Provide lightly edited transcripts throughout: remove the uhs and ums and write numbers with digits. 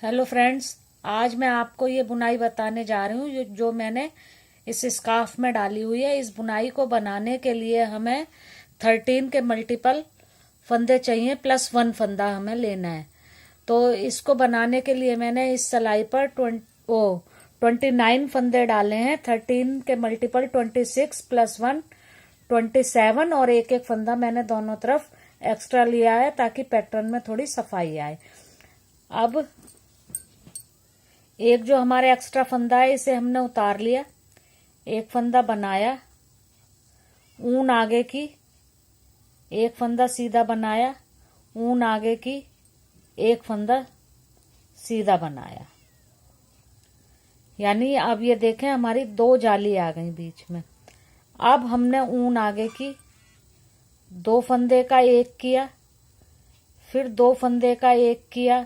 Hello friends, आज मैं आपको ये बुनाई बताने जा रही हूँ जो मैंने इस स्कार्फ में डाली हुई है। इस बुनाई को बनाने के लिए हमें 13 के मल्टीपल फंदे चाहिए, +1 फंदा हमें लेना है। तो इसको बनाने के लिए मैंने इस सिलाई पर 29 फंदे डाले हैं। 13 के मल्टीपल 26 +1 27 और एक एक फंदा मैंने दोनों तरफ एक्स्ट्रा लिया है ताकि पैटर्न में थोड़ी सफाई आए। अब एक जो हमारे एक्स्ट्रा फंदा है इसे हमने उतार लिया, एक फंदा बनाया, ऊन आगे की, एक फंदा सीधा बनाया, ऊन आगे की, एक फंदा सीधा बनाया। यानी अब ये देखें हमारी 2 जाली आ गई बीच में। अब हमने ऊन आगे की 2 फंदे का एक किया, फिर 2 फंदे का एक किया,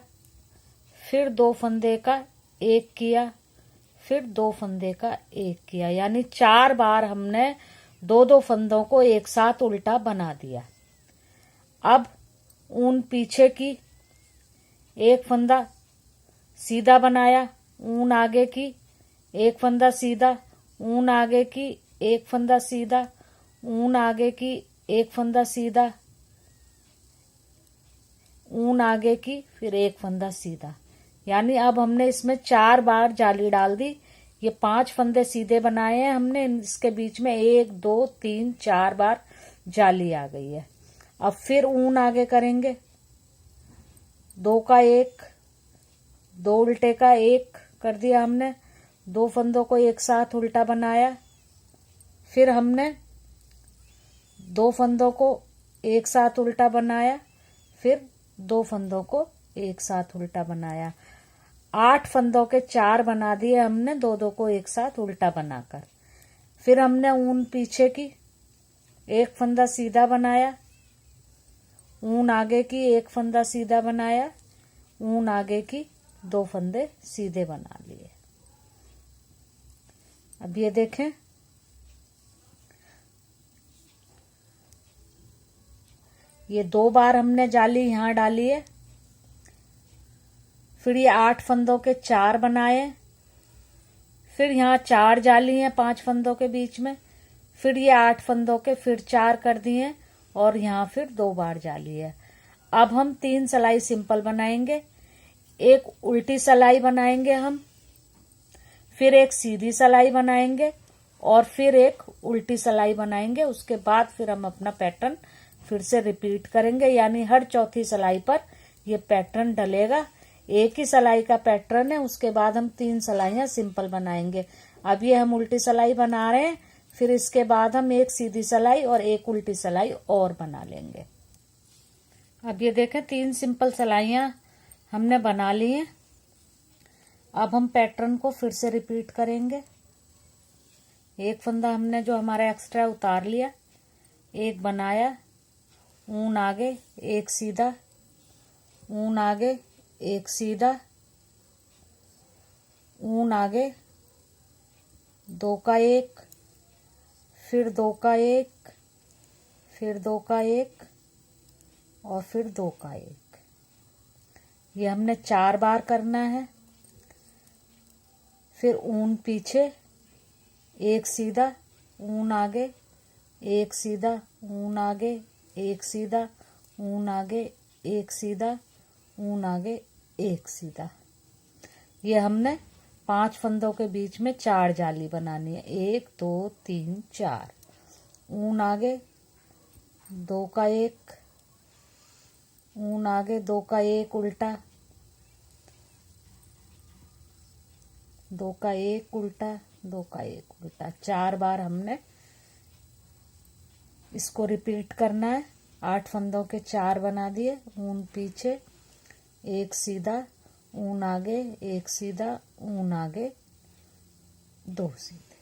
फिर 2 फंदे का एक किया, फिर 2 फंदे का एक किया। यानी 4 बार हमने 2-2 फंदों को एक साथ उल्टा बना दिया। अब ऊन पीछे की, एक फंदा सीधा बनाया, ऊन आगे की, एक फंदा सीधा, ऊन आगे की, एक फंदा सीधा, ऊन आगे की, एक फंदा सीधा, ऊन आगे की, फिर एक फंदा सीधा। यानी अब हमने इसमें 4 बार जाली डाल दी। ये 5 फंदे सीधे बनाए हैं हमने, इसके बीच में 1 2 3 4 बार जाली आ गई है। अब फिर ऊन आगे करेंगे, 2 का 1, 2 उल्टे का 1 कर दिया हमने, 2 फंदों को एक साथ उल्टा बनाया, फिर हमने 2 फंदों को एक साथ उल्टा बनाया, फिर 2 फंदों को एक साथ उल्टा बनाया। 8 फंदों के 4 बना दिए हमने 2-2 को एक साथ उल्टा बनाकर। फिर हमने ऊन पीछे की, एक फंदा सीधा बनाया, ऊन आगे की, एक फंदा सीधा बनाया, ऊन आगे की, 2 फंदे सीधे बना लिए। अब ये देखें, ये 2 बार हमने जाली यहां डाली है। फिर ये 8 फंदों के 4 बनाए, फिर यहाँ 4 जाली हैं 5 फंदों के बीच में, फिर ये 8 फंदों के फिर 4 कर दिए और यहाँ फिर 2 बार जाली है। अब हम 3 सिलाई सिंपल बनाएंगे, एक उल्टी सिलाई बनाएंगे हम, फिर एक सीधी सिलाई बनाएंगे और फिर एक उल्टी सिलाई बनाएंगे। उसके बाद फिर हम अपना पैटर्न फिर से रिपीट करेंगे। यानी हर चौथी सिलाई पर ये पैटर्न डलेगा। एक ही सिलाई का पैटर्न है, उसके बाद हम 3 सिलाइयां सिंपल बनाएंगे। अब ये हम उल्टी सिलाई बना रहे हैं, फिर इसके बाद हम एक सीधी सिलाई और एक उल्टी सिलाई और बना लेंगे। अब ये देखें 3 सिंपल सिलाइयां हमने बना ली हैं। अब हम पैटर्न को फिर से रिपीट करेंगे। एक फंदा हमने जो हमारा एक्स्ट्रा उतार लिया, एक बनाया, ऊन आगे, एक सीधा, ऊन आगे, एक सीधा, ऊन आगे, 2 का 1, फिर 2 का 1, फिर 2 का 1 और फिर 2 का 1। ये हमने 4 बार करना है। फिर ऊन पीछे, एक सीधा, ऊन आगे, एक सीधा, ऊन आगे, एक सीधा, ऊन आगे, एक सीधा, ऊन आगे, एक सीधा। ये हमने 5 फंदों के बीच में 4 जाली बनानी है। 1 2 3 4, ऊन आगे, 2 का 1, ऊन आगे, 2 का 1 उल्टा, 2 का 1 उल्टा, 2 का 1 उल्टा। 4 बार हमने इसको रिपीट करना है। 8 फंदों के 4 बना दिए, ऊन पीछे, एक सीधा, ऊन आगे, एक सीधा, ऊन आगे, 2 सीधे।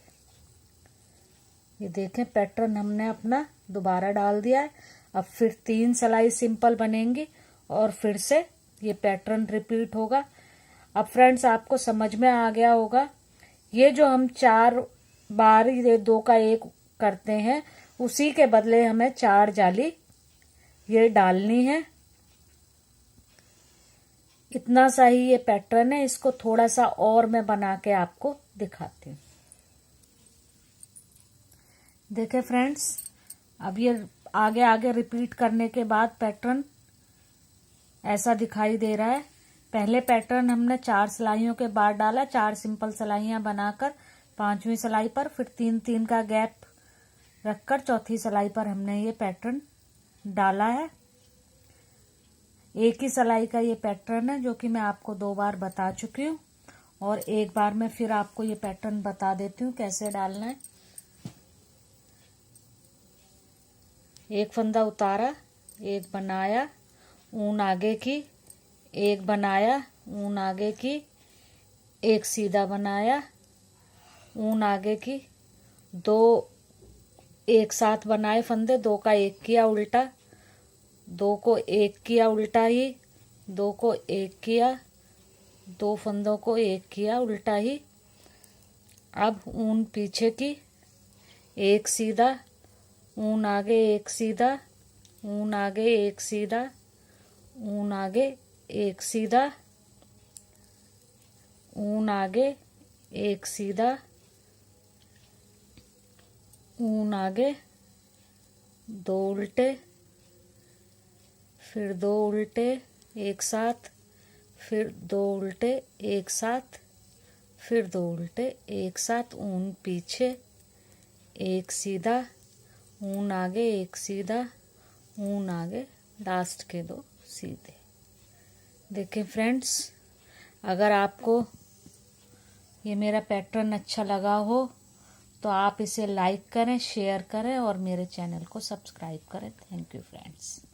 ये देखें पैटर्न हमने अपना दोबारा डाल दिया है। अब फिर 3 सिलाई सिंपल बनेंगी और फिर से ये पैटर्न रिपीट होगा। अब फ्रेंड्स आपको समझ में आ गया होगा, ये जो हम 4 बार ये 2 का 1 करते हैं उसी के बदले हमें 4 जाली ये डालनी है। इतना सा ही ये पैटर्न है, इसको थोड़ा सा और मैं बना के आपको दिखाती हूँ। देखे फ्रेंड्स, अब ये आगे आगे रिपीट करने के बाद पैटर्न ऐसा दिखाई दे रहा है। पहले पैटर्न हमने 4 सिलाइयों के बाद डाला, 4 सिंपल सिलाइयां बनाकर 5वीं सिलाई पर फिर 3-3 का गैप रखकर चौथी सिलाई पर हमने ये पैटर्न डाला है। एक ही सिलाई का ये पैटर्न है जो कि मैं आपको 2 बार बता चुकी हूँ, और एक बार मैं फिर आपको ये पैटर्न बता देती हूँ कैसे डालना है। एक फंदा उतारा, एक बनाया, ऊन आगे की, एक बनाया, ऊन आगे की, एक सीधा बनाया, ऊन आगे की, 2 एक साथ बनाए फंदे, 2 का 1 किया उल्टा, 2 को 1 किया उल्टा ही, 2 को 1 किया, 2 फंदों को 1 किया उल्टा ही। अब ऊन पीछे की, एक सीधा, ऊन आगे एक सीधा, ऊन आगे एक सीधा, ऊन आगे एक सीधा, ऊन आगे एक सीधा, ऊन आगे 2 उल्टे, फिर 2 उल्टे एक साथ, फिर 2 उल्टे एक साथ, फिर 2 उल्टे एक साथ, ऊन पीछे एक सीधा, ऊन आगे एक सीधा, ऊन आगे लास्ट के 2 सीधे। देखें फ्रेंड्स, अगर आपको ये मेरा पैटर्न अच्छा लगा हो तो आप इसे लाइक करें, शेयर करें और मेरे चैनल को सब्सक्राइब करें। Thank you friends.